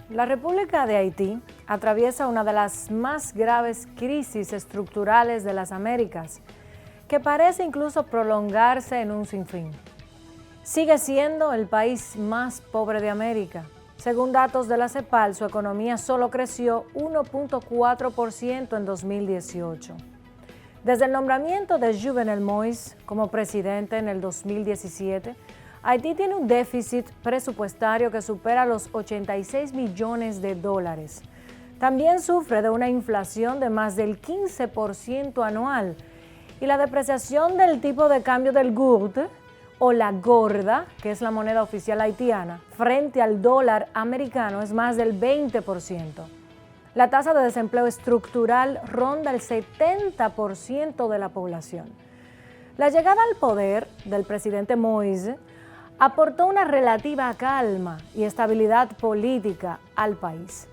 La República de Haití atraviesa una de las más graves crisis estructurales de las Américas, que parece incluso prolongarse en un sinfín. Sigue siendo el país más pobre de América. Según datos de la CEPAL, su economía solo creció 1.4% en 2018. Desde el nombramiento de Jovenel Moïse como presidente en el 2017, Haití tiene un déficit presupuestario que supera los 86 millones de dólares. También sufre de una inflación de más del 15% anual y la depreciación del tipo de cambio del gourde o la gorda, que es la moneda oficial haitiana, frente al dólar americano es más del 20%. La tasa de desempleo estructural ronda el 70% de la población. La llegada al poder del presidente Moïse aportó una relativa calma y estabilidad política al país.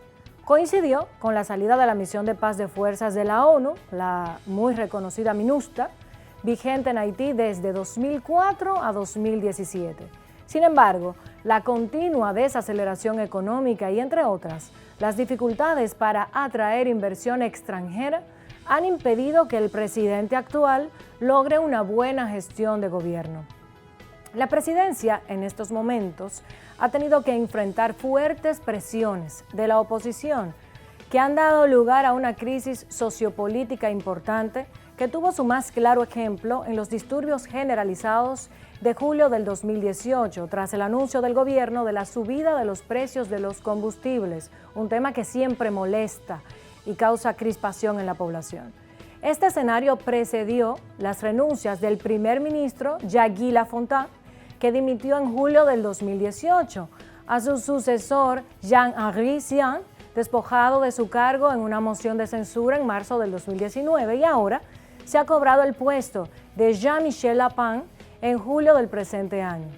Coincidió con la salida de la misión de paz de fuerzas de la ONU, la muy reconocida MINUSTAH, vigente en Haití desde 2004 a 2017. Sin embargo, la continua desaceleración económica y, entre otras, las dificultades para atraer inversión extranjera han impedido que el presidente actual logre una buena gestión de gobierno. La presidencia, en estos momentos, ha tenido que enfrentar fuertes presiones de la oposición que han dado lugar a una crisis sociopolítica importante que tuvo su más claro ejemplo en los disturbios generalizados de julio del 2018, tras el anuncio del gobierno de la subida de los precios de los combustibles, un tema que siempre molesta y causa crispación en la población. Este escenario precedió las renuncias del primer ministro Jacques Lafontaine, que dimitió en julio del 2018, a su sucesor Jean-Henri Séan, despojado de su cargo en una moción de censura en marzo del 2019, y ahora se ha cobrado el puesto de Jean-Michel Lapin en julio del presente año.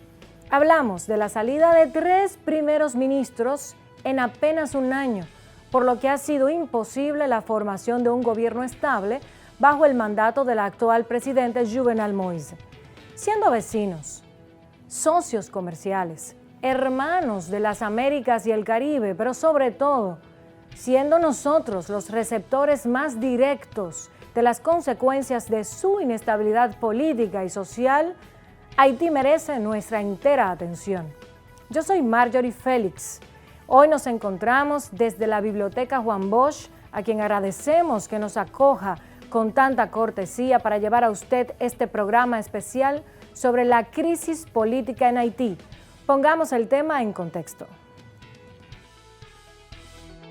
Hablamos de la salida de 3 primeros ministros en apenas un año, por lo que ha sido imposible la formación de un gobierno estable bajo el mandato del actual presidente Jovenel Moïse. Siendo vecinos, socios comerciales, hermanos de las Américas y el Caribe, pero sobre todo, siendo nosotros los receptores más directos de las consecuencias de su inestabilidad política y social, Haití merece nuestra entera atención. Yo soy Marjorie Félix. Hoy nos encontramos desde la Biblioteca Juan Bosch, a quien agradecemos que nos acoja con tanta cortesía para llevar a usted este programa especial sobre la crisis política en Haití. Pongamos el tema en contexto.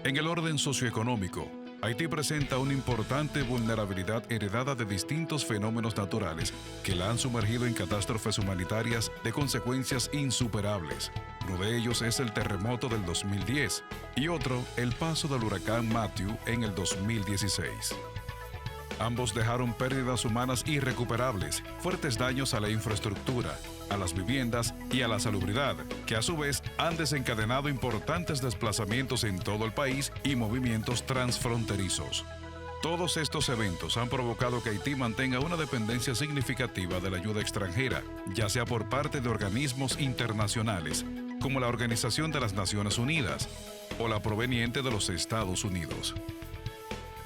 En el orden socioeconómico, Haití presenta una importante vulnerabilidad heredada de distintos fenómenos naturales que la han sumergido en catástrofes humanitarias de consecuencias insuperables. Uno de ellos es el terremoto del 2010 y otro, el paso del huracán Matthew en el 2016. Ambos dejaron pérdidas humanas irrecuperables, fuertes daños a la infraestructura, a las viviendas y a la salubridad, que a su vez han desencadenado importantes desplazamientos en todo el país y movimientos transfronterizos. Todos estos eventos han provocado que Haití mantenga una dependencia significativa de la ayuda extranjera, ya sea por parte de organismos internacionales, como la Organización de las Naciones Unidas, o la proveniente de los Estados Unidos.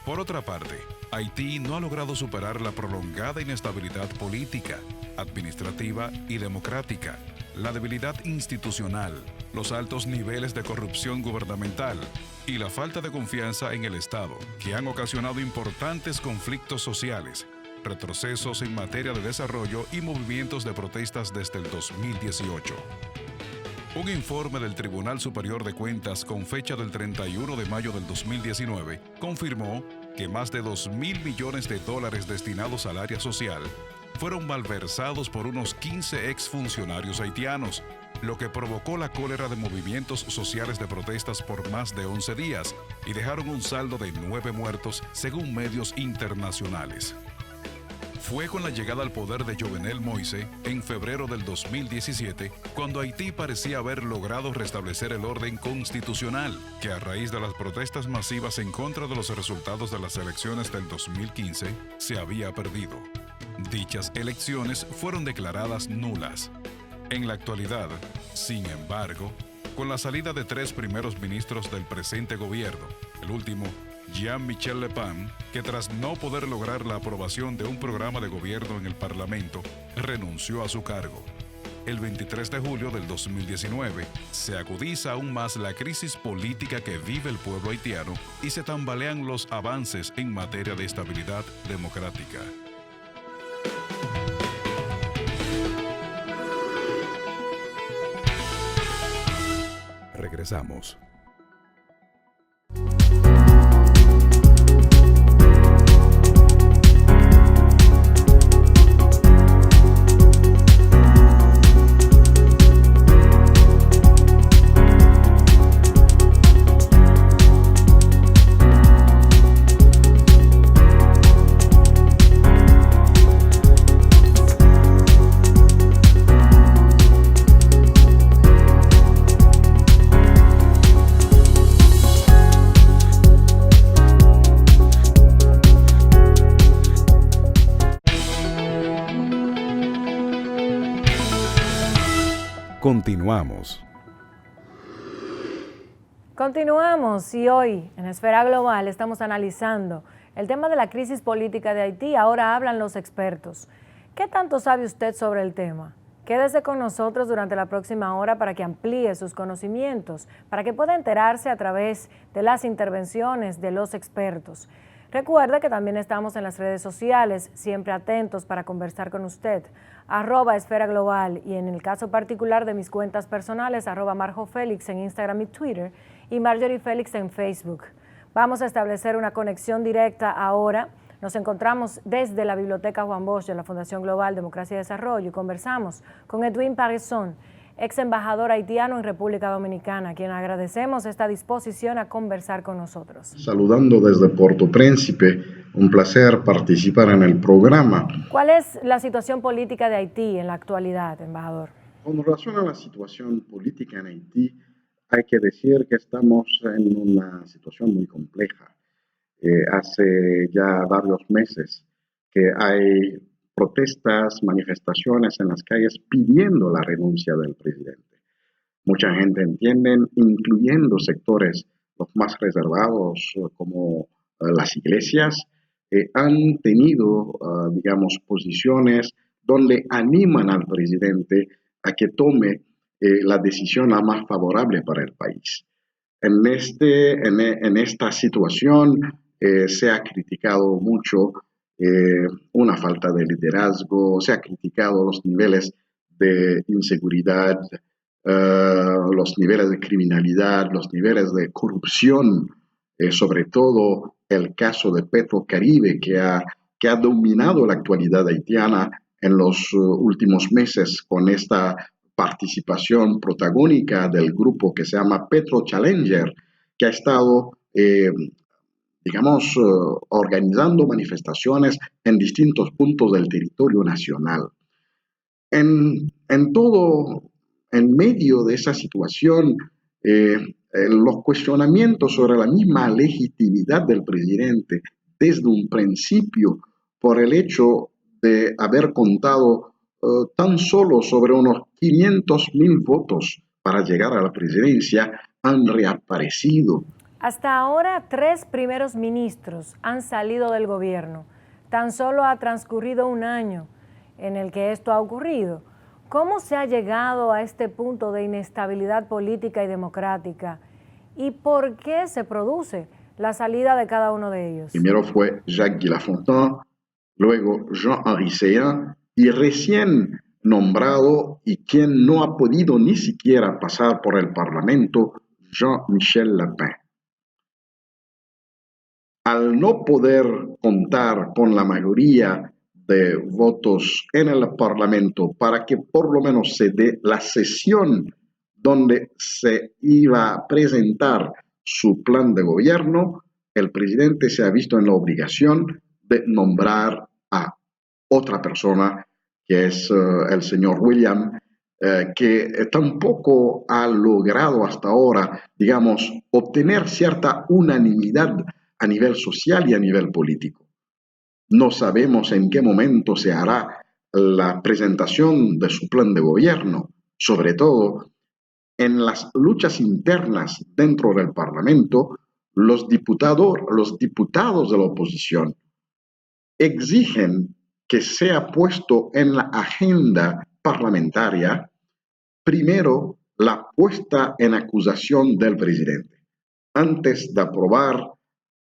Por otra parte, Haití no ha logrado superar la prolongada inestabilidad política, administrativa y democrática, la debilidad institucional, los altos niveles de corrupción gubernamental y la falta de confianza en el Estado, que han ocasionado importantes conflictos sociales, retrocesos en materia de desarrollo y movimientos de protestas desde el 2018. Un informe del Tribunal Superior de Cuentas con fecha del 31 de mayo del 2019 confirmó que más de 2.000 millones de dólares destinados al área social fueron malversados por unos 15 exfuncionarios haitianos, lo que provocó la cólera de movimientos sociales de protestas por más de 11 días y dejaron un saldo de 9 muertos según medios internacionales. Fue con la llegada al poder de Jovenel Moïse en febrero del 2017 cuando Haití parecía haber logrado restablecer el orden constitucional, que a raíz de las protestas masivas en contra de los resultados de las elecciones del 2015 se había perdido. Dichas elecciones fueron declaradas nulas. En la actualidad, sin embargo, con la salida de 3 primeros ministros del presente gobierno. El último, Jean-Michel Le Pen, que tras no poder lograr la aprobación de un programa de gobierno en el Parlamento, renunció a su cargo. El 23 de julio del 2019 se agudiza aún más la crisis política que vive el pueblo haitiano y se tambalean los avances en materia de estabilidad democrática. Regresamos. Continuamos y hoy en Esfera Global estamos analizando el tema de la crisis política de Haití. Ahora hablan los expertos. ¿Qué tanto sabe usted sobre el tema? Quédese con nosotros durante la próxima hora para que amplíe sus conocimientos, para que pueda enterarse a través de las intervenciones de los expertos. Recuerda que también estamos en las redes sociales, siempre atentos para conversar con usted, @Esfera Global, y en el caso particular de mis cuentas personales, @MarjoFélix en Instagram y Twitter y Marjorie Félix en Facebook. Vamos a establecer una conexión directa ahora. Nos encontramos desde la Biblioteca Juan Bosch de la Fundación Global Democracia y Desarrollo y conversamos con Edwin Parizón, ex embajador haitiano en República Dominicana, a quien agradecemos esta disposición a conversar con nosotros. Saludando desde Puerto Príncipe, un placer participar en el programa. ¿Cuál es la situación política de Haití en la actualidad, embajador? Con relación a la situación política en Haití, hay que decir que estamos en una situación muy compleja. Hace ya varios meses que hay protestas, manifestaciones en las calles pidiendo la renuncia del presidente. Mucha gente entiende, incluyendo sectores los más reservados como las iglesias, han tenido, posiciones donde animan al presidente a que tome la decisión la más favorable para el país. En esta situación se ha criticado mucho una falta de liderazgo, se ha criticado los niveles de inseguridad, los niveles de criminalidad, los niveles de corrupción, sobre todo el caso de Petrocaribe que ha dominado la actualidad haitiana en los últimos meses con esta participación protagónica del grupo que se llama Petro Challenger, que ha estado, organizando manifestaciones en distintos puntos del territorio nacional. En medio de esa situación, los cuestionamientos sobre la misma legitimidad del presidente desde un principio por el hecho de haber contado tan solo sobre unos 500,000 votos para llegar a la presidencia han reaparecido. Hasta ahora, 3 primeros ministros han salido del gobierno. Tan solo ha transcurrido un año en el que esto ha ocurrido. ¿Cómo se ha llegado a este punto de inestabilidad política y democrática? ¿Y por qué se produce la salida de cada uno de ellos? Primero fue Jacques Guy Lafontaine, luego Jean-Henri Séan y recién nombrado y quien no ha podido ni siquiera pasar por el Parlamento, Jean-Michel Le Pen. Al no poder contar con la mayoría de votos en el Parlamento para que por lo menos se dé la sesión donde se iba a presentar su plan de gobierno, el presidente se ha visto en la obligación de nombrar a otra persona, que es el señor William, que tampoco ha logrado hasta ahora, obtener cierta unanimidad a nivel social y a nivel político. No sabemos en qué momento se hará la presentación de su plan de gobierno, sobre todo en las luchas internas dentro del Parlamento, los diputados de la oposición exigen que sea puesto en la agenda parlamentaria primero la puesta en acusación del presidente, antes de aprobar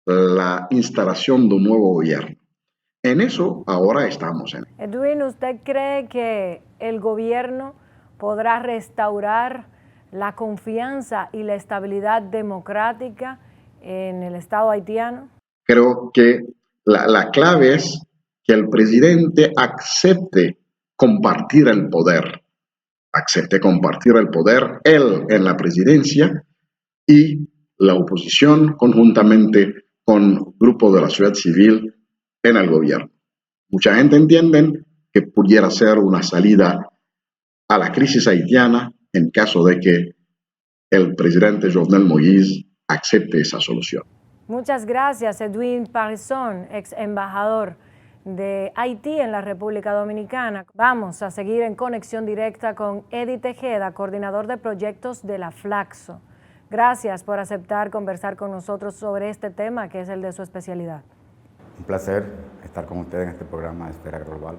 la instalación de un nuevo gobierno. En eso ahora estamos. Edwin, ¿usted cree que el gobierno podrá restaurar la confianza y la estabilidad democrática en el Estado haitiano? Creo que la clave es que el presidente acepte compartir el poder, él en la presidencia y la oposición conjuntamente con grupos de la sociedad civil en el gobierno. Mucha gente entiende que pudiera ser una salida a la crisis haitiana en caso de que el presidente Jovenel Moïse acepte esa solución. Muchas gracias, Edwin Parison, ex embajador de Haití en la República Dominicana. Vamos a seguir en conexión directa con Eddie Tejeda, coordinador de proyectos de la Flaxo. Gracias por aceptar conversar con nosotros sobre este tema que es el de su especialidad. Un placer estar con ustedes en este programa de Esfera Global.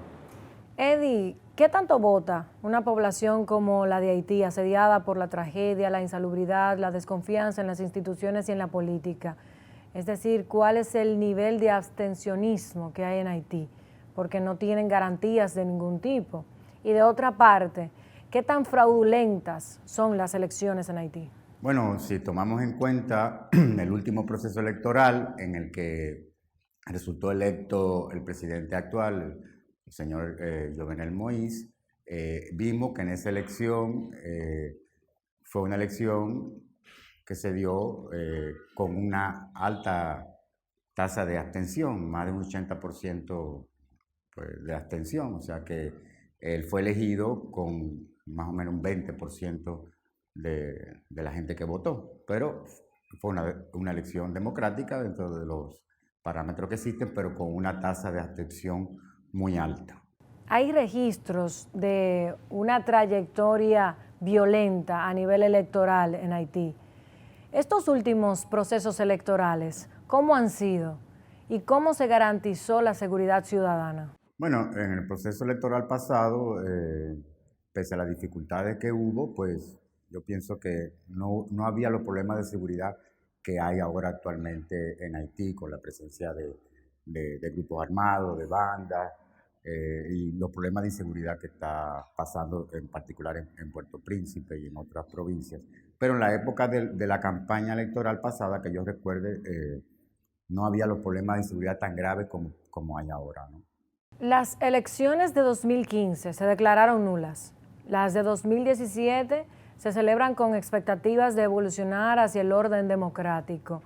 Eddie, ¿qué tanto vota una población como la de Haití, asediada por la tragedia, la insalubridad, la desconfianza en las instituciones y en la política? Es decir, ¿cuál es el nivel de abstencionismo que hay en Haití? Porque no tienen garantías de ningún tipo. Y de otra parte, ¿qué tan fraudulentas son las elecciones en Haití? Bueno, si tomamos en cuenta el último proceso electoral en el que resultó electo el presidente actual, el señor Jovenel Moïse, vimos que en esa elección fue una elección que se dio con una alta tasa de abstención, más de un 80% pues, de abstención, o sea que él fue elegido con más o menos un 20% de la gente que votó, pero fue una elección democrática dentro de los parámetros que existen, pero con una tasa de abstención muy alta. ¿Hay registros de una trayectoria violenta a nivel electoral en Haití? Estos últimos procesos electorales, ¿cómo han sido? ¿Y cómo se garantizó la seguridad ciudadana? Bueno, en el proceso electoral pasado, pese a las dificultades que hubo, pues yo pienso que no había los problemas de seguridad que hay ahora actualmente en Haití, con la presencia de grupos armados, de bandas, y los problemas de inseguridad que está pasando en particular en Puerto Príncipe y en otras provincias. Pero en la época de la campaña electoral pasada, que yo recuerde, no había los problemas de inseguridad tan graves como hay ahora, ¿no? Las elecciones de 2015 se declararon nulas. Las de 2017 se celebran con expectativas de evolucionar hacia el orden democrático.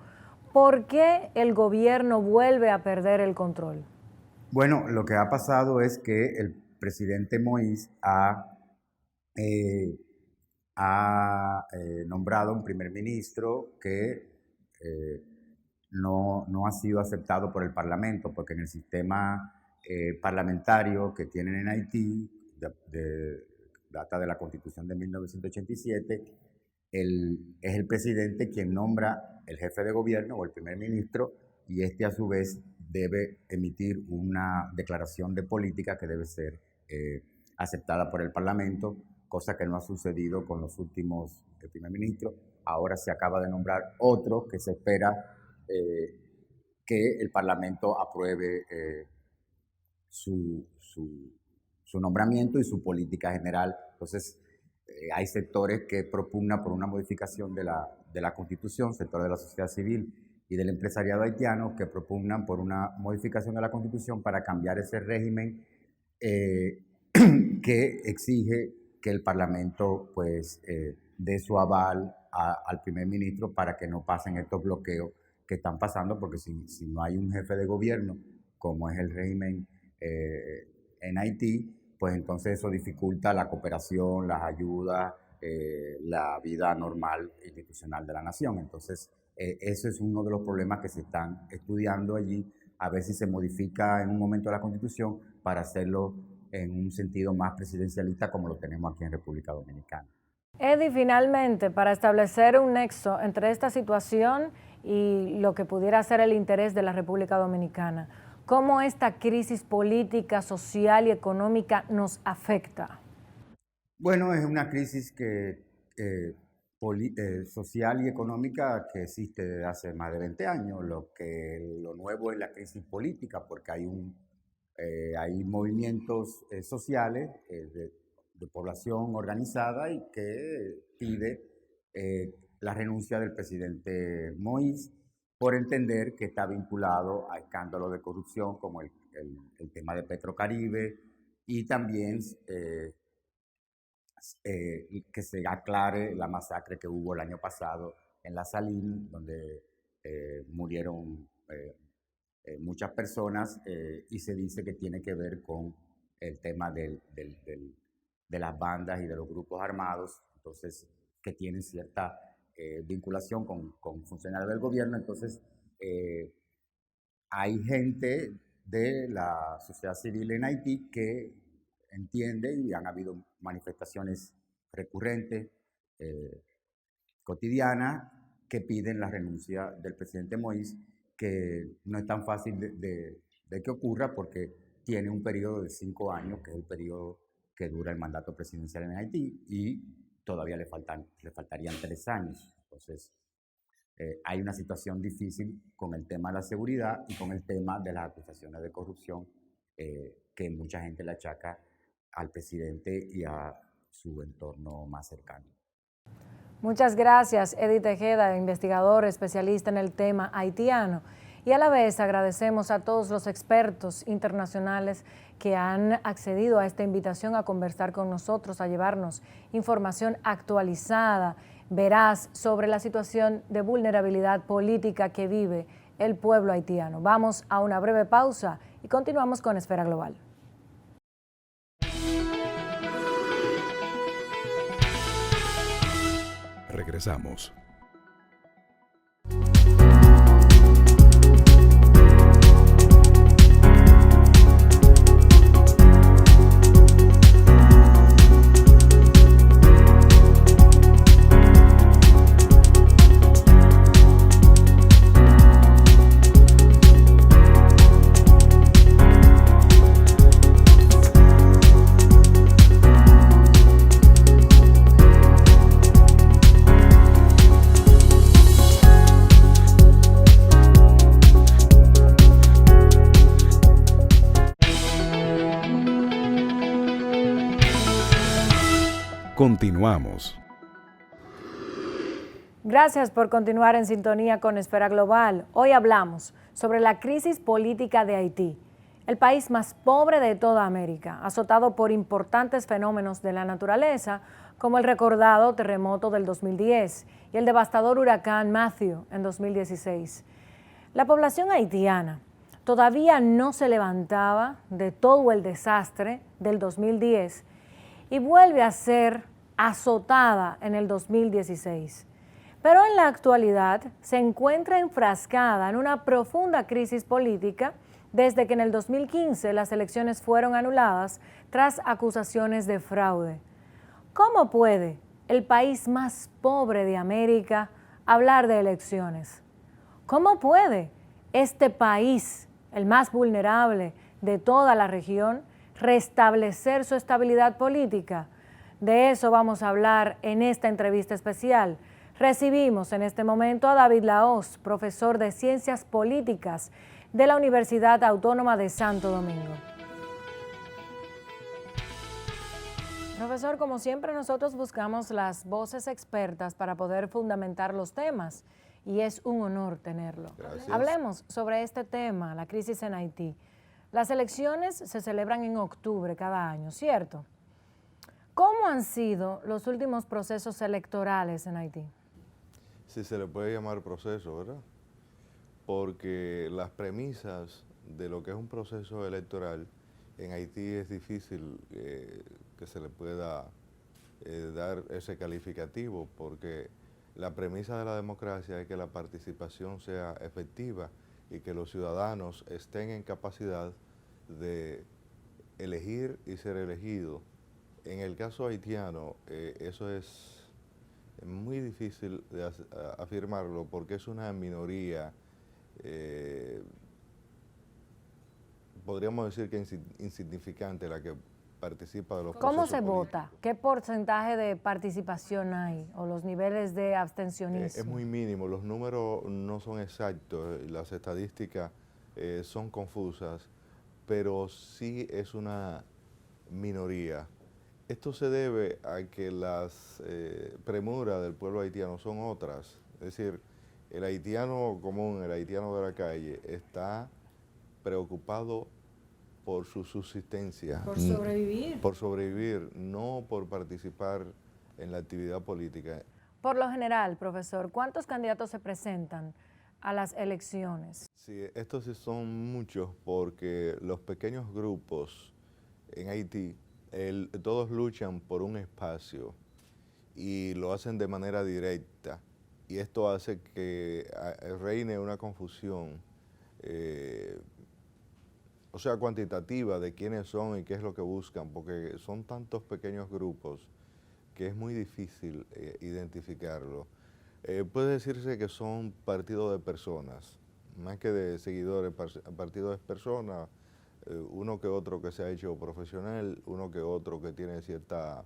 ¿Por qué el gobierno vuelve a perder el control? Bueno, lo que ha pasado es que el presidente Moïse ha nombrado un primer ministro que no ha sido aceptado por el Parlamento, porque en el sistema parlamentario que tienen en Haití, data de la Constitución de 1987, es el presidente quien nombra el jefe de gobierno o el primer ministro, y este a su vez debe emitir una declaración de política que debe ser aceptada por el Parlamento, cosa que no ha sucedido con los últimos primer ministros. Ahora se acaba de nombrar otro que se espera que el Parlamento apruebe su nombramiento y su política general. Entonces, hay sectores que propugnan por una modificación de la Constitución, sectores de la sociedad civil y del empresariado haitiano que propugnan por una modificación de la Constitución para cambiar ese régimen que exige que el Parlamento pues, dé su aval al primer ministro para que no pasen estos bloqueos que están pasando, porque si no hay un jefe de gobierno, como es el régimen en Haití, pues entonces eso dificulta la cooperación, las ayudas, la vida normal e institucional de la nación. Entonces, eso es uno de los problemas que se están estudiando allí, a ver si se modifica en un momento la Constitución para hacerlo en un sentido más presidencialista como lo tenemos aquí en República Dominicana. Eddie, finalmente, para establecer un nexo entre esta situación y lo que pudiera ser el interés de la República Dominicana, ¿cómo esta crisis política, social y económica nos afecta? Bueno, es una crisis social y económica que existe desde hace más de 20 años. Lo nuevo es la crisis política, porque hay movimientos sociales de población organizada y que pide la renuncia del presidente Moïse por entender que está vinculado a escándalos de corrupción como el tema de Petrocaribe y también que se aclare la masacre que hubo el año pasado en La Saline, donde murieron muchas personas y se dice que tiene que ver con el tema de las bandas y de los grupos armados, entonces que tienen cierta vinculación con funcionarios del gobierno. Entonces hay gente de la sociedad civil en Haití que entiende, y han habido manifestaciones recurrentes, cotidianas, que piden la renuncia del presidente Moïse, que no es tan fácil de que ocurra porque tiene un periodo de 5 años, que es el periodo que dura el mandato presidencial en Haití, y todavía le faltarían 3 años. Entonces, hay una situación difícil con el tema de la seguridad y con el tema de las acusaciones de corrupción que mucha gente le achaca al presidente y a su entorno más cercano. Muchas gracias, Eddie Tejeda, investigador especialista en el tema haitiano. Y a la vez agradecemos a todos los expertos internacionales que han accedido a esta invitación a conversar con nosotros, a llevarnos información actualizada, veraz, sobre la situación de vulnerabilidad política que vive el pueblo haitiano. Vamos a una breve pausa y continuamos con Esfera Global. Regresamos. Continuamos. Gracias por continuar en sintonía con Esfera Global. Hoy hablamos sobre la crisis política de Haití, el país más pobre de toda América, azotado por importantes fenómenos de la naturaleza, como el recordado terremoto del 2010 y el devastador huracán Matthew en 2016. La población haitiana todavía no se levantaba de todo el desastre del 2010 y vuelve a ser azotada en el 2016. Pero en la actualidad se encuentra enfrascada en una profunda crisis política desde que en el 2015 las elecciones fueron anuladas tras acusaciones de fraude. ¿Cómo puede el país más pobre de América hablar de elecciones? ¿Cómo puede este país, el más vulnerable de toda la región, restablecer su estabilidad política? De eso vamos a hablar en esta entrevista especial. Recibimos en este momento a David Lahoz, profesor de Ciencias Políticas de la Universidad Autónoma de Santo Domingo. Profesor, como siempre nosotros buscamos las voces expertas para poder fundamentar los temas y es un honor tenerlo. Gracias. Hablemos sobre este tema, la crisis en Haití. Las elecciones se celebran en octubre cada año, ¿cierto? ¿Cómo han sido los últimos procesos electorales en Haití? Si se le puede llamar proceso, ¿verdad? Porque las premisas de lo que es un proceso electoral en Haití es difícil que se le pueda dar ese calificativo, porque la premisa de la democracia es que la participación sea efectiva y que los ciudadanos estén en capacidad de elegir y ser elegidos. En el caso haitiano, eso es Es muy difícil de afirmarlo porque es una minoría, podríamos decir que insignificante la que participa de los procesos ¿Cómo se políticos. vota? ¿Qué porcentaje de participación hay o los niveles de abstencionismo? Es muy mínimo, los números no son exactos, las estadísticas son confusas, pero sí es una minoría. Esto se debe a que las premuras del pueblo haitiano son otras. Es decir, el haitiano común, el haitiano de la calle, está preocupado por su subsistencia. Por sobrevivir. Por sobrevivir, no por participar en la actividad política. Por lo general, profesor, ¿cuántos candidatos se presentan a las elecciones? Sí, estos sí son muchos porque los pequeños grupos en Haití, todos luchan por un espacio y lo hacen de manera directa. Y esto hace que reine una confusión, o sea, cuantitativa de quiénes son y qué es lo que buscan, porque son tantos pequeños grupos que es muy difícil identificarlo. Puede decirse que son partidos de personas, más que de seguidores, partidos de personas, uno que otro que se ha hecho profesional, uno que otro que tiene cierta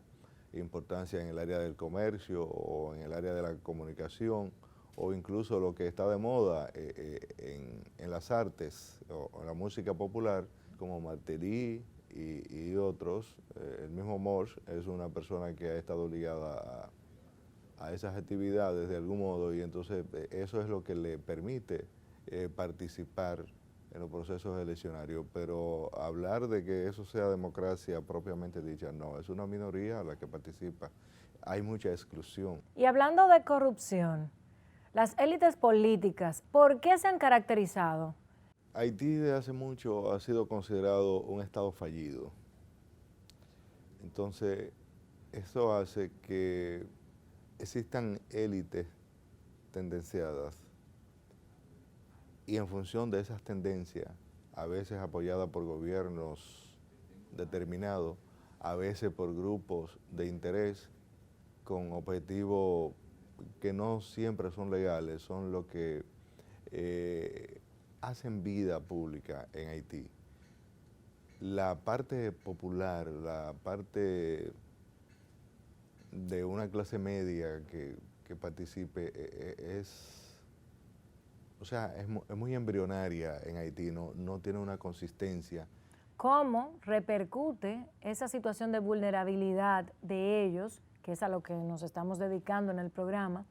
importancia en el área del comercio o en el área de la comunicación, o incluso lo que está de moda en las artes o en la música popular, como Martelly y otros. El mismo Morse es una persona que ha estado ligada a esas actividades de algún modo, y entonces eso es lo que le permite participar en los procesos eleccionarios, pero hablar de que eso sea democracia propiamente dicha, no, es una minoría la que participa. Hay mucha exclusión. Y hablando de corrupción, las élites políticas, ¿por qué se han caracterizado? Haití desde hace mucho ha sido considerado un estado fallido. Entonces, eso hace que existan élites tendenciadas y en función de esas tendencias, a veces apoyadas por gobiernos determinados, a veces por grupos de interés con objetivos que no siempre son legales, son lo que hacen vida pública en Haití. La parte popular, la parte de una clase media que participe es muy embrionaria en Haití, no tiene una consistencia. ¿Cómo repercute esa situación de vulnerabilidad de ellos, que es a lo que nos estamos dedicando en el programa,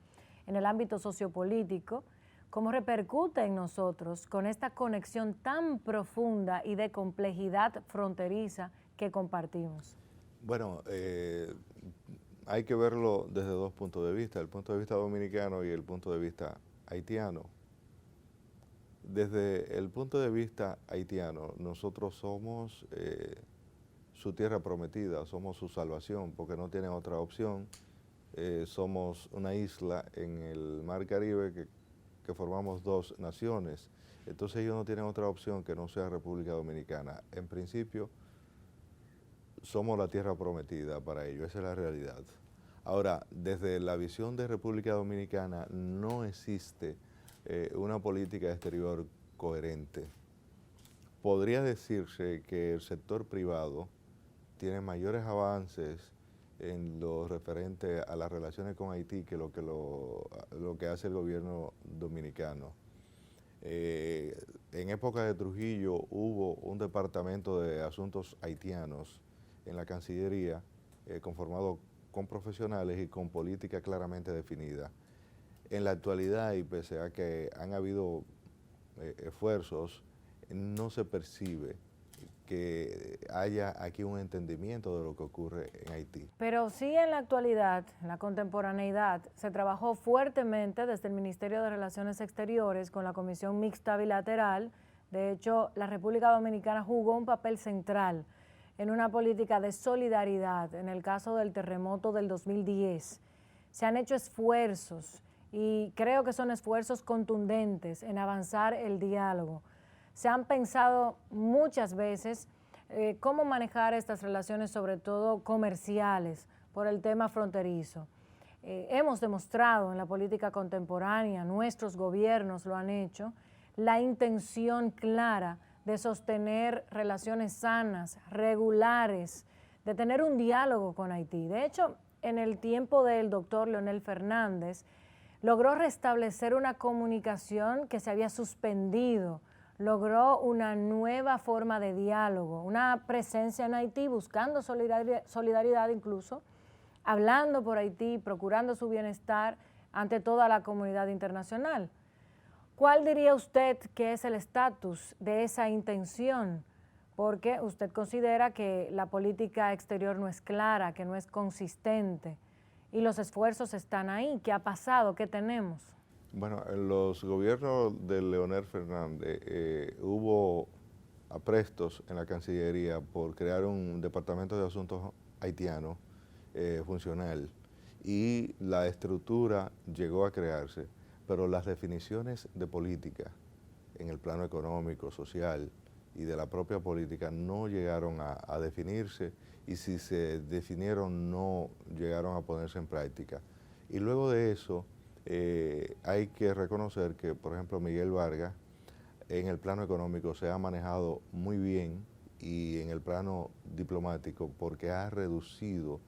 en el ámbito sociopolítico? ¿Cómo repercute en nosotros con esta conexión tan profunda y de complejidad fronteriza que compartimos? Bueno, hay que verlo desde dos puntos de vista, el punto de vista dominicano y el punto de vista haitiano. Desde el punto de vista haitiano, nosotros somos su tierra prometida, somos su salvación, porque no tienen otra opción. Somos una isla en el Mar Caribe que formamos dos naciones. Entonces ellos no tienen otra opción que no sea República Dominicana. En principio, somos la tierra prometida para ellos, esa es la realidad. Ahora, desde la visión de República Dominicana no existe una política exterior coherente. Podría decirse que el sector privado tiene mayores avances en lo referente a las relaciones con Haití que lo que hace el gobierno dominicano. En época de Trujillo hubo un departamento de asuntos haitianos en la Cancillería conformado con profesionales y con política claramente definida. En la actualidad, y pese a que han habido esfuerzos, no se percibe que haya aquí un entendimiento de lo que ocurre en Haití. Pero sí, en la actualidad, en la contemporaneidad, se trabajó fuertemente desde el Ministerio de Relaciones Exteriores con la Comisión Mixta Bilateral. De hecho, la República Dominicana jugó un papel central en una política de solidaridad en el caso del terremoto del 2010. Se han hecho esfuerzos y creo que son esfuerzos contundentes en avanzar el diálogo. Se han pensado muchas veces cómo manejar estas relaciones, sobre todo comerciales, por el tema fronterizo. hemos demostrado en la política contemporánea, nuestros gobiernos lo han hecho, la intención clara de sostener relaciones sanas, regulares, de tener un diálogo con Haití. De hecho, en el tiempo del doctor Leonel Fernández, logró restablecer una comunicación que se había suspendido, logró una nueva forma de diálogo, una presencia en Haití buscando solidaridad incluso, hablando por Haití, procurando su bienestar ante toda la comunidad internacional. ¿Cuál diría usted que es el estatus de esa intención? Porque usted considera que la política exterior no es clara, que no es consistente, y los esfuerzos están ahí. ¿Qué ha pasado? ¿Qué tenemos? Bueno, en los gobiernos de Leonel Fernández hubo aprestos en la Cancillería por crear un departamento de asuntos haitianos funcional, y la estructura llegó a crearse, pero las definiciones de política en el plano económico, social y de la propia política no llegaron a definirse, y si se definieron no llegaron a ponerse en práctica. Y luego de eso hay que reconocer que, por ejemplo, Miguel Vargas en el plano económico se ha manejado muy bien, y en el plano diplomático, porque ha reducido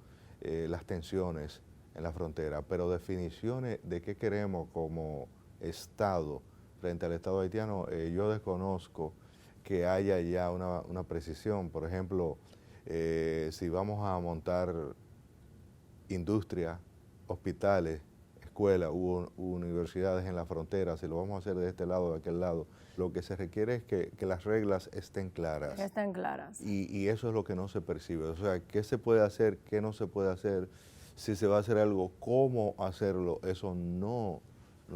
las tensiones en la frontera, pero definiciones de qué queremos como Estado frente al Estado haitiano, yo desconozco que haya ya una precisión. Por ejemplo, si vamos a montar industria, hospitales, escuelas u universidades en la frontera, si lo vamos a hacer de este lado o de aquel lado, lo que se requiere es que las reglas estén claras. Que estén claras. Y eso es lo que no se percibe. O sea, qué se puede hacer, qué no se puede hacer, si se va a hacer algo, cómo hacerlo, eso no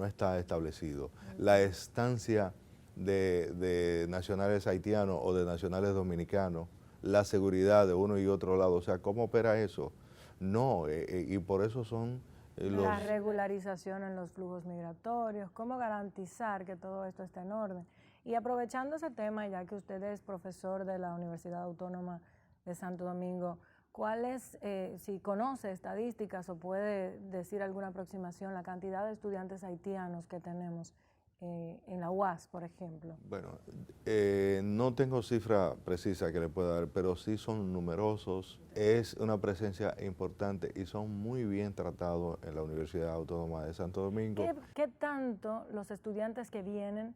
está establecido. La estancia de nacionales haitianos o de nacionales dominicanos, la seguridad de uno y otro lado, o sea, ¿cómo opera eso? No, y por eso son la regularización en los flujos migratorios, cómo garantizar que todo esto esté en orden. Y aprovechando ese tema, ya que usted es profesor de la Universidad Autónoma de Santo Domingo, ¿cuáles, si conoce estadísticas o puede decir alguna aproximación, la cantidad de estudiantes haitianos que tenemos en la UAS, por ejemplo? Bueno, no tengo cifra precisa que le pueda dar, pero sí son numerosos, es una presencia importante y son muy bien tratados en la Universidad Autónoma de Santo Domingo. ¿Qué tanto los estudiantes que vienen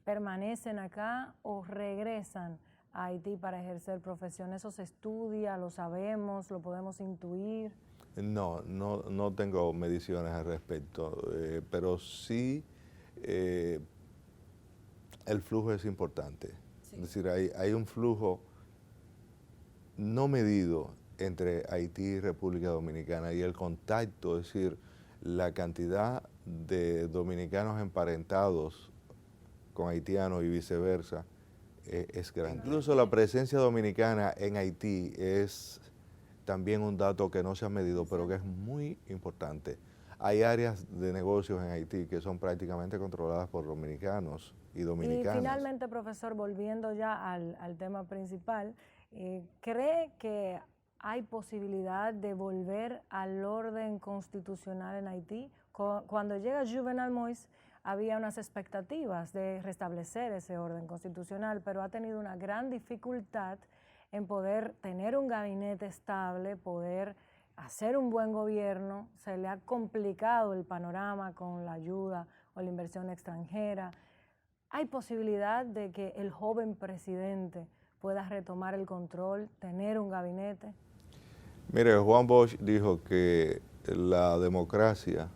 permanecen acá o regresan a Haití para ejercer profesión? ¿Eso se estudia, lo sabemos, lo podemos intuir? No tengo mediciones al respecto, pero sí el flujo es importante. Sí. Es decir, hay un flujo no medido entre Haití y República Dominicana, y el contacto, es decir, la cantidad de dominicanos emparentados con haitianos y viceversa, es grande. Incluso la presencia dominicana en Haití es también un dato que no se ha medido, pero que es muy importante. Hay áreas de negocios en Haití que son prácticamente controladas por dominicanos y dominicanas. Y finalmente, profesor, volviendo ya al tema principal, ¿cree que hay posibilidad de volver al orden constitucional en Haití? Cuando llega Jovenel Moïse, había unas expectativas de restablecer ese orden constitucional, pero ha tenido una gran dificultad en poder tener un gabinete estable, poder hacer un buen gobierno. Se le ha complicado el panorama con la ayuda o la inversión extranjera. ¿Hay posibilidad de que el joven presidente pueda retomar el control, tener un gabinete? Mire, Juan Bosch dijo que la democracia,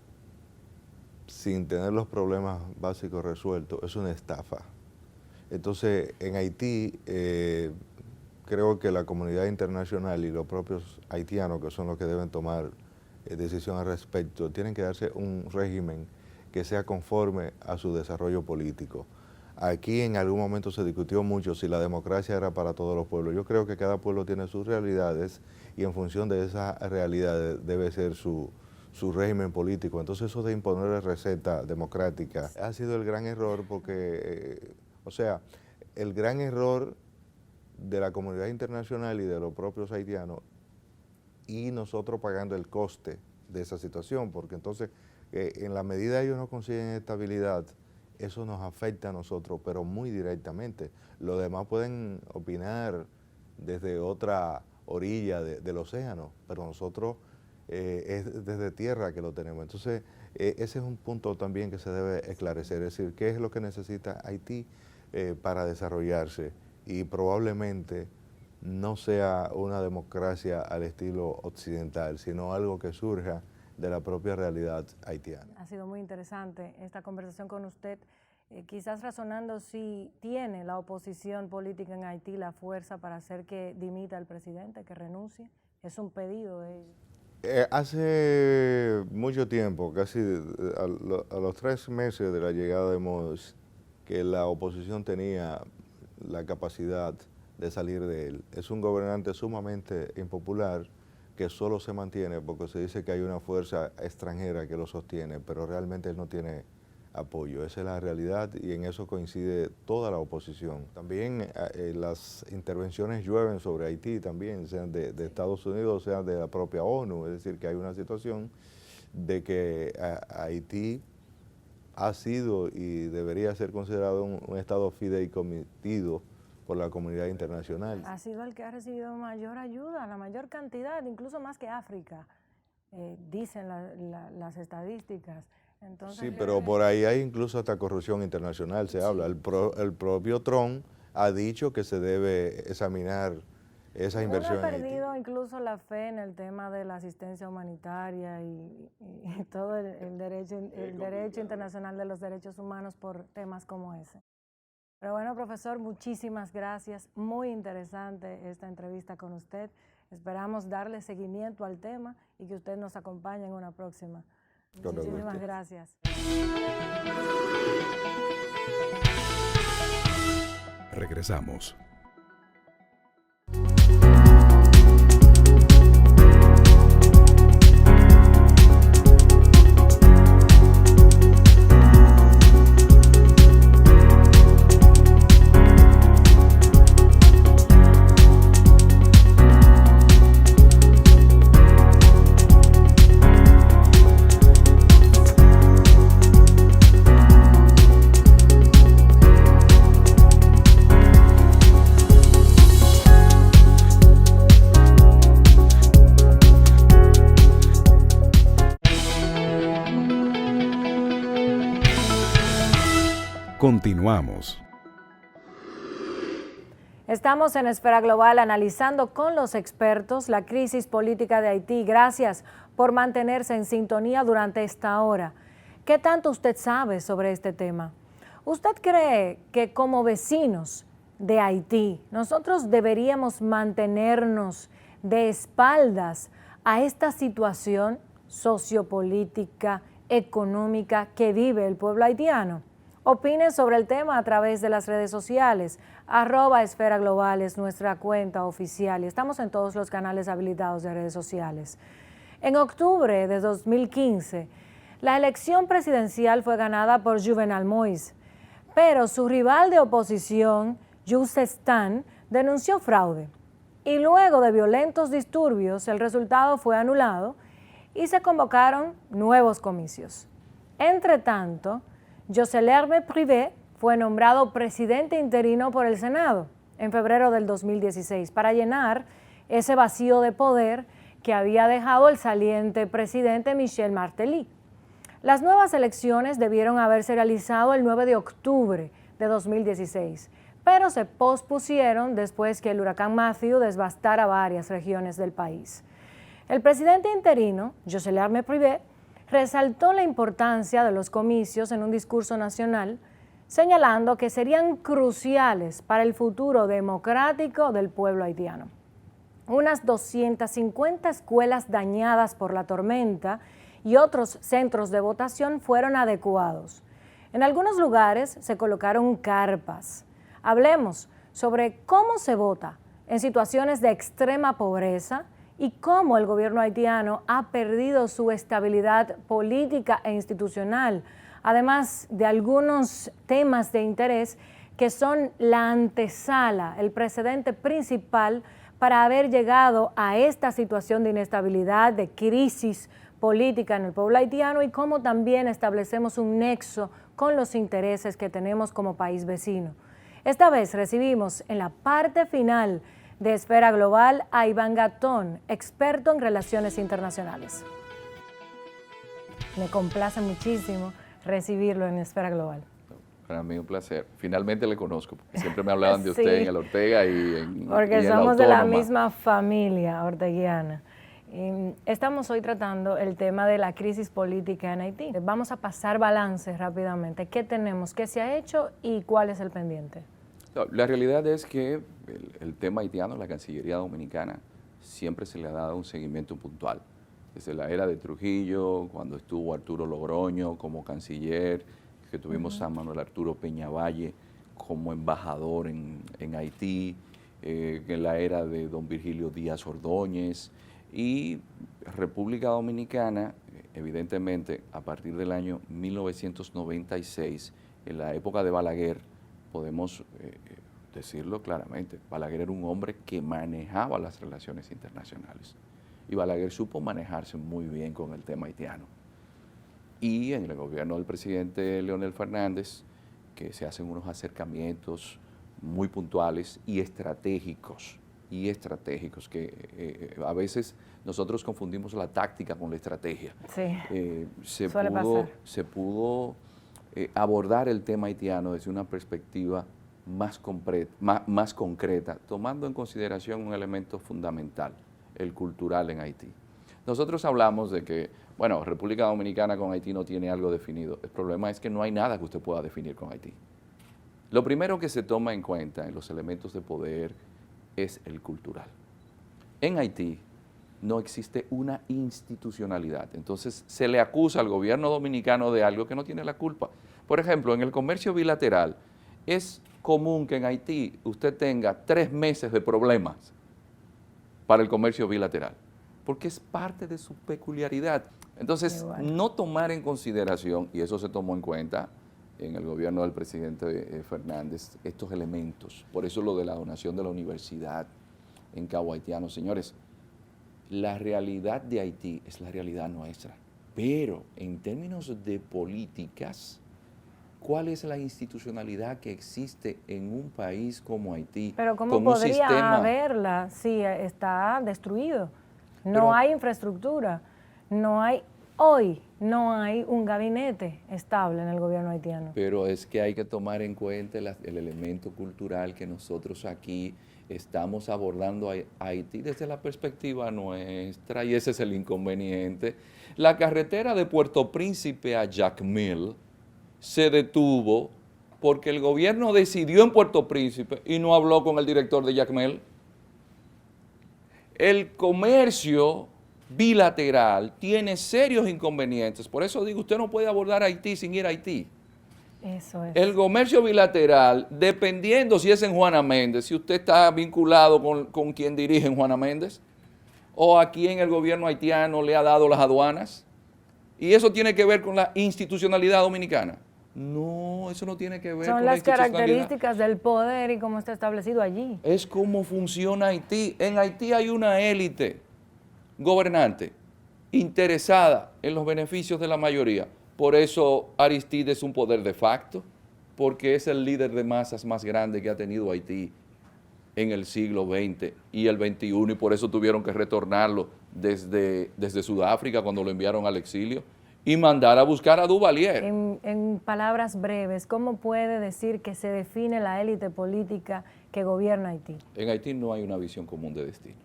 sin tener los problemas básicos resueltos, es una estafa. Entonces, en Haití, creo que la comunidad internacional y los propios haitianos, que son los que deben tomar decisión al respecto, tienen que darse un régimen que sea conforme a su desarrollo político. Aquí en algún momento se discutió mucho si la democracia era para todos los pueblos. Yo creo que cada pueblo tiene sus realidades y en función de esas realidades debe ser su régimen político. Entonces eso de imponer receta democrática ha sido el gran error porque, el gran error de la comunidad internacional y de los propios haitianos, y nosotros pagando el coste de esa situación, porque entonces en la medida ellos no consiguen estabilidad, eso nos afecta a nosotros, pero muy directamente. Los demás pueden opinar desde otra orilla del océano, pero nosotros es desde tierra que lo tenemos. Entonces, ese es un punto también que se debe esclarecer, es decir, qué es lo que necesita Haití para desarrollarse, y probablemente no sea una democracia al estilo occidental, sino algo que surja de la propia realidad haitiana. Ha sido muy interesante esta conversación con usted, quizás razonando si tiene la oposición política en Haití la fuerza para hacer que dimita al presidente, que renuncie. Es un pedido de ellos. Hace mucho tiempo, casi a los 3 meses de la llegada de Moïse, que la oposición tenía la capacidad de salir de él. Es un gobernante sumamente impopular que solo se mantiene porque se dice que hay una fuerza extranjera que lo sostiene, pero realmente él no tiene apoyo. Esa es la realidad y en eso coincide toda la oposición. También las intervenciones llueven sobre Haití también, sean de Estados Unidos, sean de la propia ONU, es decir, que hay una situación de que Haití ha sido y debería ser considerado un estado fideicomitido por la comunidad internacional. Ha sido el que ha recibido mayor ayuda, la mayor cantidad, incluso más que África, dicen las estadísticas. Entonces, sí, pero por ahí hay incluso hasta corrupción internacional, se habla. El propio Trump ha dicho que se debe examinar esas inversiones. Ha perdido incluso la fe en el tema de la asistencia humanitaria y todo el derecho internacional de los derechos humanos por temas como ese. Pero bueno, profesor, muchísimas gracias. Muy interesante esta entrevista con usted. Esperamos darle seguimiento al tema y que usted nos acompañe en una próxima. Muchísimas gracias. Regresamos. Continuamos. Estamos en Esfera Global analizando con los expertos la crisis política de Haití. Gracias por mantenerse en sintonía durante esta hora. ¿Qué tanto usted sabe sobre este tema? ¿Usted cree que como vecinos de Haití nosotros deberíamos mantenernos de espaldas a esta situación sociopolítica, económica que vive el pueblo haitiano? Opine sobre el tema a través de las redes sociales. @Esfera Global es nuestra cuenta oficial y estamos en todos los canales habilitados de redes sociales. En octubre de 2015, la elección presidencial fue ganada por Jovenel Moïse, pero su rival de oposición, Youssef Stan, denunció fraude. Y luego de violentos disturbios, el resultado fue anulado y se convocaron nuevos comicios. Entre tanto, Joselerme Privé fue nombrado presidente interino por el Senado en febrero del 2016 para llenar ese vacío de poder que había dejado el saliente presidente Michel Martelly. Las nuevas elecciones debieron haberse realizado el 9 de octubre de 2016, pero se pospusieron después que el huracán Matthew devastara varias regiones del país. El presidente interino, Joselerme Privé, resaltó la importancia de los comicios en un discurso nacional, señalando que serían cruciales para el futuro democrático del pueblo haitiano. Unas 250 escuelas dañadas por la tormenta y otros centros de votación fueron adecuados. En algunos lugares se colocaron carpas. Hablemos sobre cómo se vota en situaciones de extrema pobreza y cómo el gobierno haitiano ha perdido su estabilidad política e institucional, además de algunos temas de interés que son la antesala, el precedente principal para haber llegado a esta situación de inestabilidad, de crisis política en el pueblo haitiano y cómo también establecemos un nexo con los intereses que tenemos como país vecino. Esta vez recibimos en la parte final de Esfera Global a Iván Gatón, experto en relaciones internacionales. Me complace muchísimo recibirlo en Esfera Global. Para mí un placer. Finalmente le conozco, porque siempre me hablaban de usted en el Ortega y en porque y en somos de la Autónoma. misma familia orteguiana. Estamos hoy tratando el tema de la crisis política en Haití. Vamos a pasar balance rápidamente. ¿Qué tenemos? ¿Qué se ha hecho? ¿Y cuál es el pendiente? La realidad es que el tema haitiano, la Cancillería Dominicana, siempre se le ha dado un seguimiento puntual. Desde la era de Trujillo, cuando estuvo Arturo Logroño como canciller, que tuvimos a Manuel Arturo Peñavalle como embajador en Haití, en la era de don Virgilio Díaz Ordóñez, y República Dominicana, evidentemente, a partir del año 1996, en la época de Balaguer, podemos decirlo claramente, Balaguer era un hombre que manejaba las relaciones internacionales. Y Balaguer supo manejarse muy bien con el tema haitiano. Y en el gobierno del presidente Leonel Fernández, que se hacen unos acercamientos muy puntuales y estratégicos, que a veces nosotros confundimos la táctica con la estrategia. Sí, se pudo abordar el tema haitiano desde una perspectiva más concreta, tomando en consideración un elemento fundamental, el cultural en Haití. Nosotros hablamos de que, bueno, República Dominicana con Haití no tiene algo definido. El problema es que no hay nada que usted pueda definir con Haití. Lo primero que se toma en cuenta en los elementos de poder es el cultural. En Haití no existe una institucionalidad. Entonces se le acusa al gobierno dominicano de algo que no tiene la culpa. Por ejemplo, en el comercio bilateral es común que en Haití usted tenga 3 meses de problemas para el comercio bilateral, porque es parte de su peculiaridad. Entonces, no tomar en consideración, y eso se tomó en cuenta en el gobierno del presidente Fernández, estos elementos. Por eso lo de la donación de la universidad en Cabo Haitiano. Señores, la realidad de Haití es la realidad nuestra, pero en términos de políticas, ¿cuál es la institucionalidad que existe en un país como Haití? Pero ¿cómo podría haberla si está destruido? No hay infraestructura, no hay un gabinete estable en el gobierno haitiano. Pero es que hay que tomar en cuenta el elemento cultural que nosotros aquí estamos abordando a Haití desde la perspectiva nuestra, y ese es el inconveniente. La carretera de Puerto Príncipe a Jacmel se detuvo porque el gobierno decidió en Puerto Príncipe y no habló con el director de Jacmel. El comercio bilateral tiene serios inconvenientes. Por eso digo, usted no puede abordar Haití sin ir a Haití. Eso es. El comercio bilateral, dependiendo si es en Juana Méndez, si usted está vinculado con quien dirige en Juana Méndez, o a quien el gobierno haitiano le ha dado las aduanas, y eso tiene que ver con la institucionalidad dominicana. No, eso no tiene que ver con la institucionalidad. Son las características del poder y cómo está establecido allí. Es cómo funciona Haití. En Haití hay una élite gobernante interesada en los beneficios de la mayoría. Por eso Aristide es un poder de facto, porque es el líder de masas más grande que ha tenido Haití en el siglo XX y el XXI, y por eso tuvieron que retornarlo desde Sudáfrica cuando lo enviaron al exilio y mandar a buscar a Duvalier. En palabras breves, ¿cómo puede decir que se define la élite política que gobierna Haití? En Haití no hay una visión común de destino.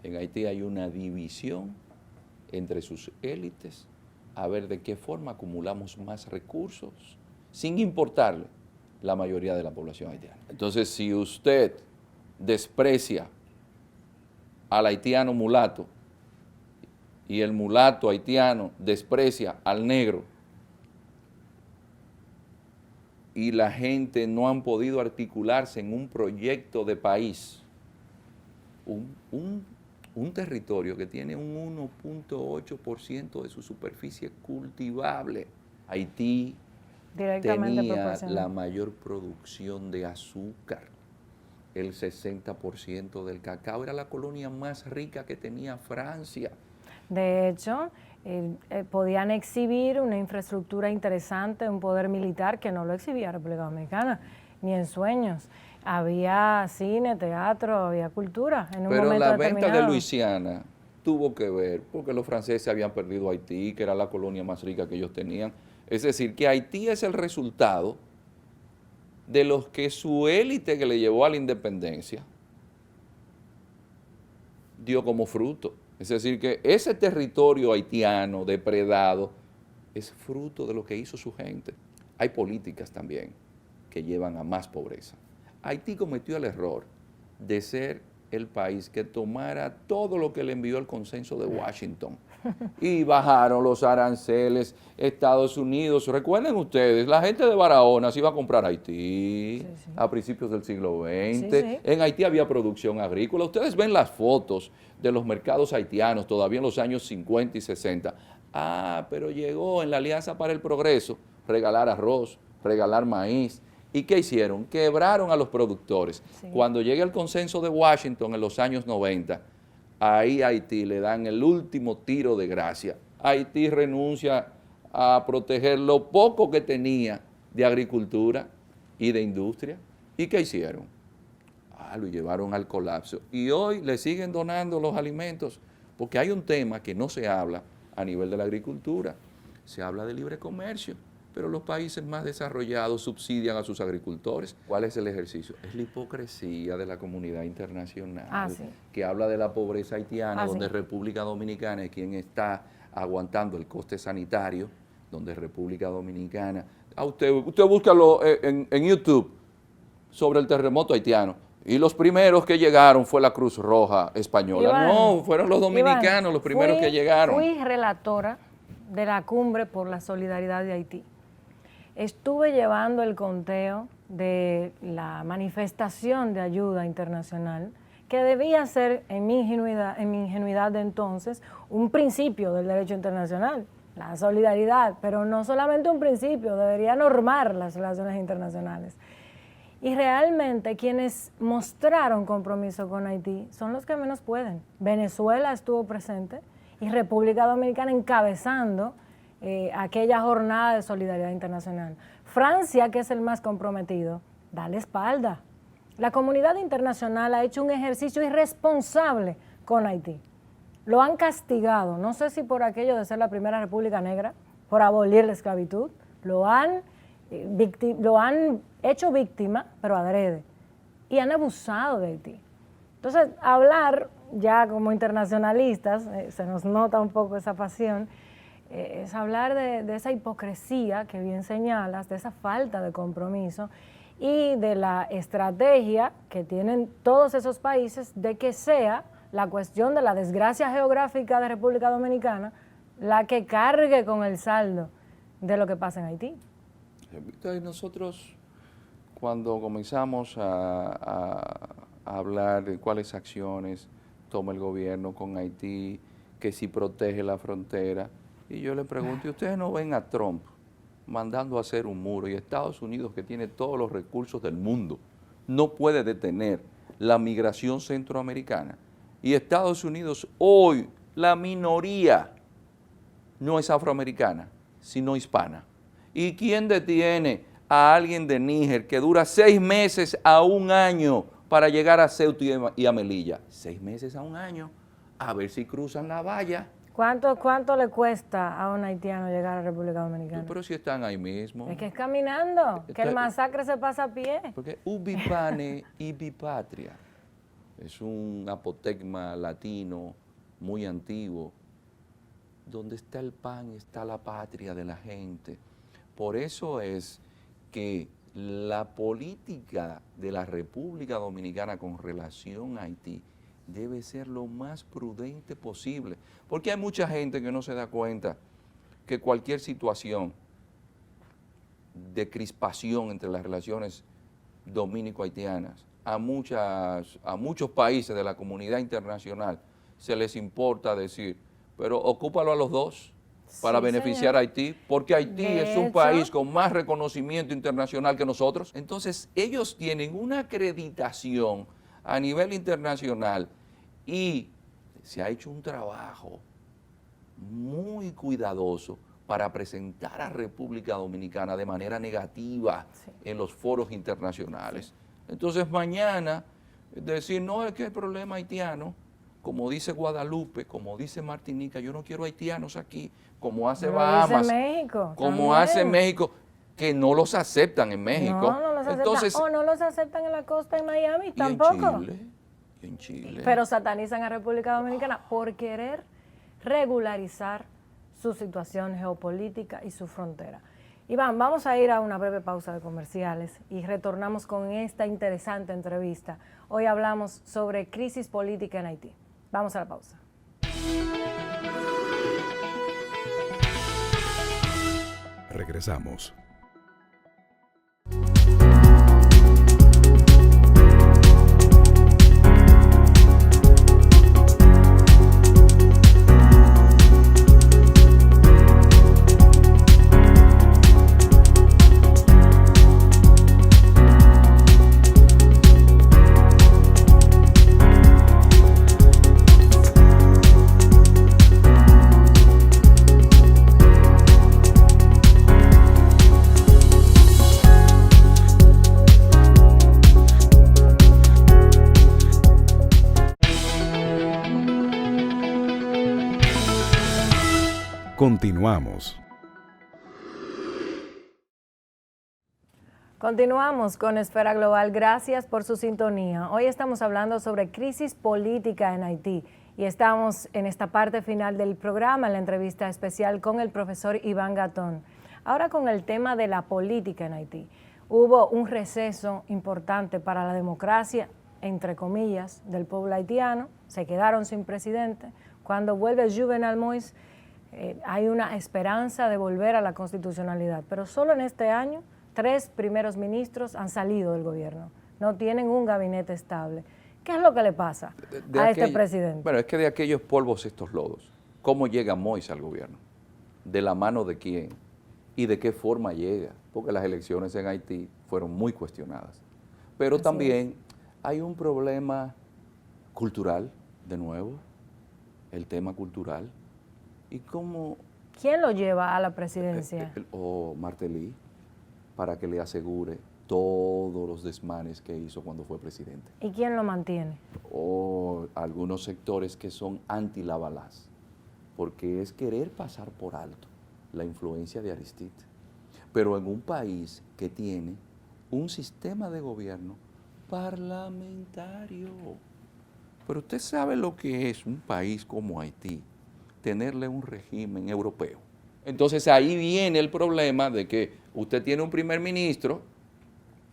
En Haití hay una división entre sus élites a ver de qué forma acumulamos más recursos, sin importarle la mayoría de la población haitiana. Entonces, si usted desprecia al haitiano mulato y el mulato haitiano desprecia al negro y la gente no han podido articularse en un proyecto de país, un territorio que tiene un 1.8% de su superficie cultivable. Haití tenía la mayor producción de azúcar, el 60% del cacao, era la colonia más rica que tenía Francia. De hecho, podían exhibir una infraestructura interesante, un poder militar que no lo exhibía República Dominicana, ni en sueños. Había cine, teatro, había cultura en un Pero momento la determinado. venta de Luisiana tuvo que ver porque los franceses habían perdido Haití, que era la colonia más rica que ellos tenían. Es decir, que Haití es el resultado de los que su élite que le llevó a la independencia dio como fruto. Es decir, que ese territorio haitiano depredado es fruto de lo que hizo su gente. Hay políticas también que llevan a más pobreza. Haití cometió el error de ser el país que tomara todo lo que le envió el consenso de Washington. Y bajaron los aranceles, Estados Unidos. Recuerden ustedes, la gente de Barahona se iba a comprar Haití a principios del siglo XX. En Haití había producción agrícola. Ustedes ven las fotos de los mercados haitianos todavía en los años 50 y 60. Ah, pero llegó en la Alianza para el Progreso regalar arroz, regalar maíz. ¿Y qué hicieron? Quebraron a los productores. Cuando llega el consenso de Washington en los años 90, ahí a Haití le dan el último tiro de gracia. Haití renuncia a proteger lo poco que tenía de agricultura y de industria. ¿Y qué hicieron? Lo llevaron al colapso. Y hoy le siguen donando los alimentos, porque hay un tema que no se habla a nivel de la agricultura. Se habla de libre comercio, pero los países más desarrollados subsidian a sus agricultores. ¿Cuál es el ejercicio? Es la hipocresía de la comunidad internacional, que habla de la pobreza haitiana, donde República Dominicana es quien está aguantando el coste sanitario, donde República Dominicana... Usted búscalo en YouTube sobre el terremoto haitiano. Y los primeros que llegaron fue la Cruz Roja Española. Iván, no, fueron los dominicanos los primeros que llegaron. Fui relatora de la Cumbre por la Solidaridad de Haití. Estuve llevando el conteo de la manifestación de ayuda internacional que debía ser, en mi ingenuidad de entonces, un principio del derecho internacional, la solidaridad, pero no solamente un principio, debería normar las relaciones internacionales. Y realmente quienes mostraron compromiso con Haití son los que menos pueden. Venezuela estuvo presente y República Dominicana encabezando aquella jornada de solidaridad internacional. Francia, que es el más comprometido, da la espalda. La comunidad internacional ha hecho un ejercicio irresponsable con Haití. Lo han castigado, no sé si por aquello de ser la primera república negra, por abolir la esclavitud, lo han hecho víctima, pero adrede, y han abusado de Haití. Entonces, hablar ya como internacionalistas, se nos nota un poco esa pasión, es hablar de esa hipocresía que bien señalas, de esa falta de compromiso y de la estrategia que tienen todos esos países de que sea la cuestión de la desgracia geográfica de República Dominicana la que cargue con el saldo de lo que pasa en Haití. Nosotros, cuando comenzamos a hablar de cuáles acciones toma el gobierno con Haití, que si protege la frontera, y yo le pregunto, ¿y ustedes no ven a Trump mandando a hacer un muro? Y Estados Unidos, que tiene todos los recursos del mundo, no puede detener la migración centroamericana. Y Estados Unidos hoy, la minoría no es afroamericana, sino hispana. ¿Y quién detiene a alguien de Níger que dura 6 meses a 1 año para llegar a Ceuta y a Melilla? 6 meses a 1 año, a ver si cruzan la valla. ¿Cuánto le cuesta a un haitiano llegar a República Dominicana? Pero si están ahí mismo. Es que es caminando, que el masacre se pasa a pie. Porque ubi pane, ibi patria. Es un apotegma latino muy antiguo. Donde está el pan está la patria de la gente. Por eso es que la política de la República Dominicana con relación a Haití debe ser lo más prudente posible, porque hay mucha gente que no se da cuenta que cualquier situación de crispación entre las relaciones dominico-haitianas a muchos países de la comunidad internacional se les importa decir, pero ocúpalo a los dos para beneficiar a Haití, porque Haití es un país con más reconocimiento internacional que nosotros. Entonces, ellos tienen una acreditación a nivel internacional y se ha hecho un trabajo muy cuidadoso para presentar a República Dominicana de manera negativa en los foros internacionales. Entonces mañana decir, no, es que el problema haitiano, como dice Guadalupe, como dice Martinica, yo no quiero haitianos aquí, como hace Bahamas, dice México, como hace México, que no los aceptan en México. No los aceptan. Entonces, o no los aceptan en la costa en Miami, y tampoco. en Chile. Pero satanizan a República Dominicana por querer regularizar su situación geopolítica y su frontera. Iván, vamos a ir a una breve pausa de comerciales y retornamos con esta interesante entrevista. Hoy hablamos sobre crisis política en Haití. Vamos a la pausa. Regresamos. Continuamos. Continuamos con Esfera Global. Gracias por su sintonía. Hoy estamos hablando sobre crisis política en Haití y estamos en esta parte final del programa, en la entrevista especial con el profesor Iván Gatón. Ahora con el tema de la política en Haití. Hubo un receso importante para la democracia, entre comillas, del pueblo haitiano. Se quedaron sin presidente. Cuando vuelve Juvenal Moïse, hay una esperanza de volver a la constitucionalidad, pero solo en este año 3 primeros ministros han salido del gobierno, no tienen un gabinete estable. ¿Qué es lo que le pasa a este presidente? Bueno, es que de aquellos polvos estos lodos, ¿cómo llega Moïse al gobierno? ¿De la mano de quién? ¿Y de qué forma llega? Porque las elecciones en Haití fueron muy cuestionadas. Pero Así también hay un problema cultural, de nuevo, el tema cultural. ¿Y cómo? ¿Quién lo lleva a la presidencia? O Martelly, para que le asegure todos los desmanes que hizo cuando fue presidente. ¿Y quién lo mantiene? O algunos sectores que son anti-Lavalas, porque es querer pasar por alto la influencia de Aristide. Pero en un país que tiene un sistema de gobierno parlamentario. Pero usted sabe lo que es un país como Haití, tenerle un régimen europeo. Entonces ahí viene el problema de que usted tiene un primer ministro,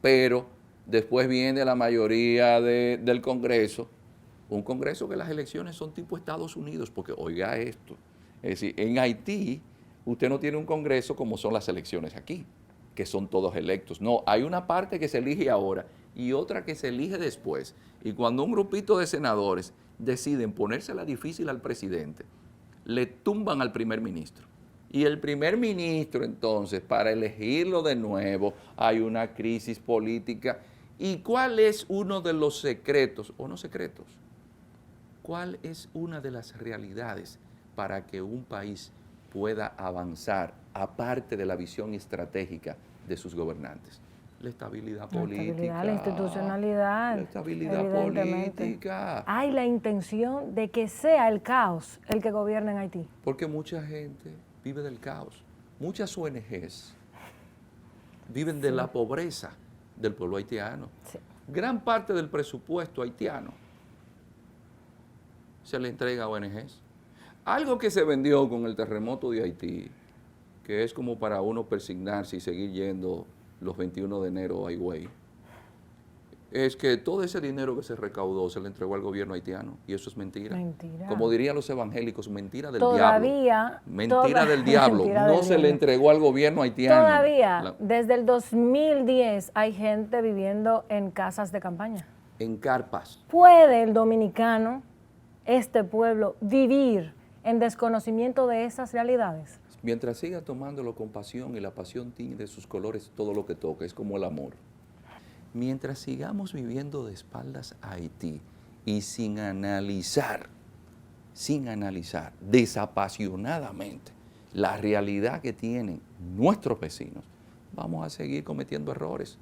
pero después viene la mayoría del Congreso, un Congreso que las elecciones son tipo Estados Unidos, porque oiga esto, es decir, en Haití usted no tiene un Congreso como son las elecciones aquí, que son todos electos. No, hay una parte que se elige ahora y otra que se elige después. Y cuando un grupito de senadores deciden ponérsela difícil al presidente, le tumban al primer ministro. Y el primer ministro, entonces, para elegirlo de nuevo, hay una crisis política. ¿Y cuál es uno de los secretos, o no secretos? ¿Cuál es una de las realidades para que un país pueda avanzar, aparte de la visión estratégica de sus gobernantes? La estabilidad política. La institucionalidad. La estabilidad política. Hay la intención de que sea el caos el que gobierna en Haití. Porque mucha gente vive del caos. Muchas ONGs viven de la pobreza del pueblo haitiano. Sí. Gran parte del presupuesto haitiano se le entrega a ONGs. Algo que se vendió con el terremoto de Haití, que es como para uno persignarse y seguir yendo los 21 de enero a Higüey, es que todo ese dinero que se recaudó se le entregó al gobierno haitiano, y eso es mentira. Mentira. Como dirían los evangélicos, mentira del Todavía, diablo. Mentira del diablo. Mentira No del se diablo. le entregó al gobierno haitiano. Todavía, desde el 2010, hay gente viviendo en casas de campaña. En carpas. ¿Puede el dominicano, este pueblo, vivir en desconocimiento de esas realidades? Mientras siga tomándolo con pasión y la pasión tiñe de sus colores todo lo que toca, es como el amor. Mientras sigamos viviendo de espaldas a Haití y sin analizar sin analizar desapasionadamente la realidad que tienen nuestros vecinos, vamos a seguir cometiendo errores.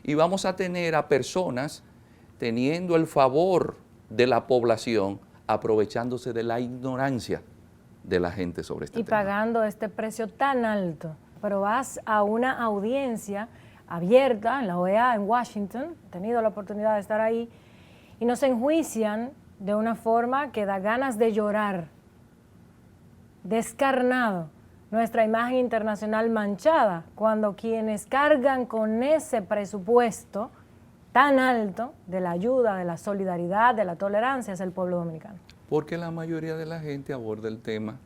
Y vamos a tener a personas teniendo el favor de la población, aprovechándose de la ignorancia de la gente sobre este tema. Y pagando este precio tan alto. Pero vas a una audiencia abierta en la OEA en Washington, he tenido la oportunidad de estar ahí, y nos enjuician de una forma que da ganas de llorar. Descarnado. Nuestra imagen internacional manchada, cuando quienes cargan con ese presupuesto tan alto de la ayuda, de la solidaridad, de la tolerancia, es el pueblo dominicano. Porque la mayoría de la gente aborda el tema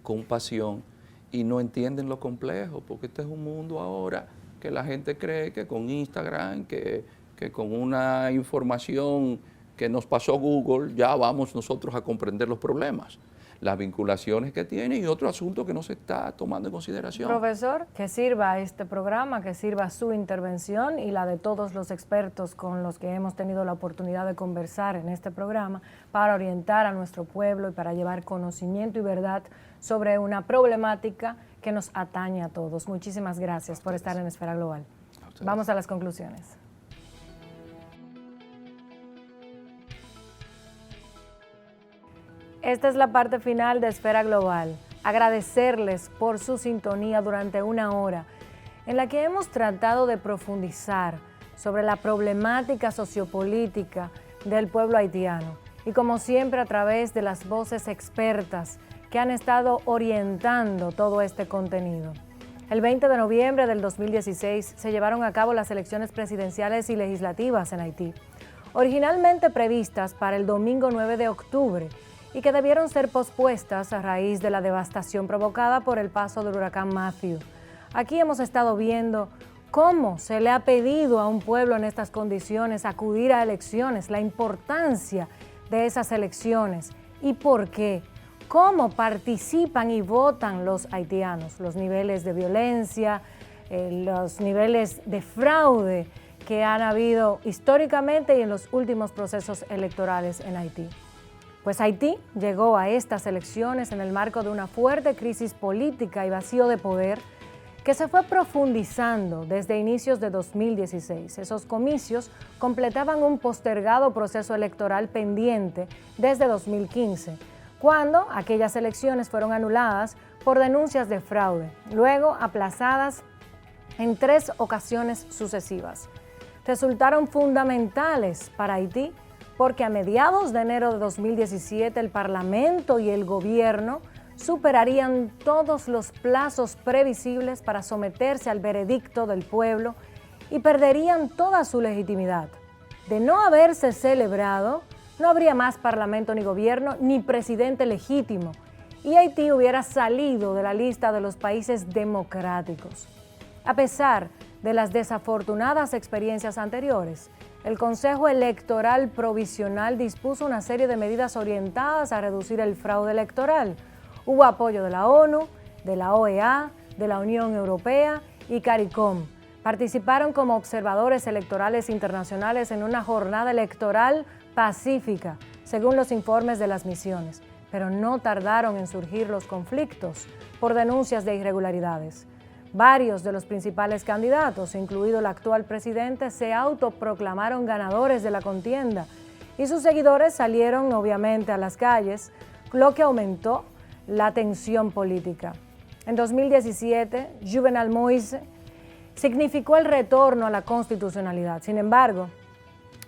con pasión y no entienden lo complejo, porque este es un mundo ahora que la gente cree que con Instagram, que con una información que nos pasó Google, ya vamos nosotros a comprender los problemas, las vinculaciones que tiene y otro asunto que no se está tomando en consideración. Profesor, que sirva este programa, que sirva su intervención y la de todos los expertos con los que hemos tenido la oportunidad de conversar en este programa para orientar a nuestro pueblo y para llevar conocimiento y verdad sobre una problemática que nos atañe a todos. Muchísimas gracias por estar en Esfera Global. Vamos a las conclusiones. Esta es la parte final de Esfera Global. Agradecerles por su sintonía durante una hora en la que hemos tratado de profundizar sobre la problemática sociopolítica del pueblo haitiano y como siempre a través de las voces expertas que han estado orientando todo este contenido. El 20 de noviembre del 2016 se llevaron a cabo las elecciones presidenciales y legislativas en Haití, originalmente previstas para el domingo 9 de octubre, y que debieron ser pospuestas a raíz de la devastación provocada por el paso del huracán Matthew. Aquí hemos estado viendo cómo se le ha pedido a un pueblo en estas condiciones acudir a elecciones, la importancia de esas elecciones y por qué, cómo participan y votan los haitianos, los niveles de violencia, los niveles de fraude que han habido históricamente y en los últimos procesos electorales en Haití. Pues Haití llegó a estas elecciones en el marco de una fuerte crisis política y vacío de poder que se fue profundizando desde inicios de 2016. Esos comicios completaban un postergado proceso electoral pendiente desde 2015, cuando aquellas elecciones fueron anuladas por denuncias de fraude, luego aplazadas en 3 ocasiones sucesivas. Resultaron fundamentales para Haití porque a mediados de enero de 2017 el Parlamento y el gobierno superarían todos los plazos previsibles para someterse al veredicto del pueblo y perderían toda su legitimidad. De no haberse celebrado, no habría más Parlamento ni gobierno ni presidente legítimo y Haití hubiera salido de la lista de los países democráticos. A pesar de las desafortunadas experiencias anteriores, el Consejo Electoral Provisional dispuso una serie de medidas orientadas a reducir el fraude electoral. Hubo apoyo de la ONU, de la OEA, de la Unión Europea y CARICOM. Participaron como observadores electorales internacionales en una jornada electoral pacífica, según los informes de las misiones, pero no tardaron en surgir los conflictos por denuncias de irregularidades. Varios de los principales candidatos, incluido el actual presidente, se autoproclamaron ganadores de la contienda y sus seguidores salieron obviamente a las calles, lo que aumentó la tensión política. En 2017, Jovenel Moïse significó el retorno a la constitucionalidad. Sin embargo,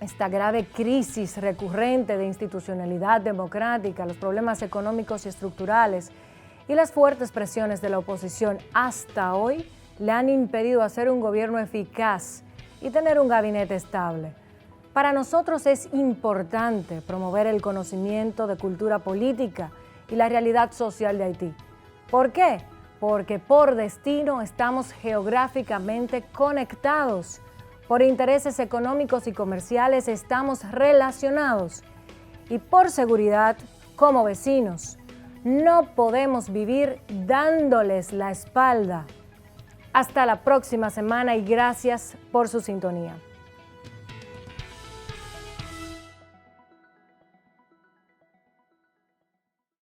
esta grave crisis recurrente de institucionalidad democrática, los problemas económicos y estructurales y las fuertes presiones de la oposición hasta hoy le han impedido hacer un gobierno eficaz y tener un gabinete estable. Para nosotros es importante promover el conocimiento de cultura política y la realidad social de Haití. ¿Por qué? Porque por destino estamos geográficamente conectados. Por intereses económicos y comerciales estamos relacionados. Y por seguridad, como vecinos, no podemos vivir dándoles la espalda. Hasta la próxima semana y gracias por su sintonía.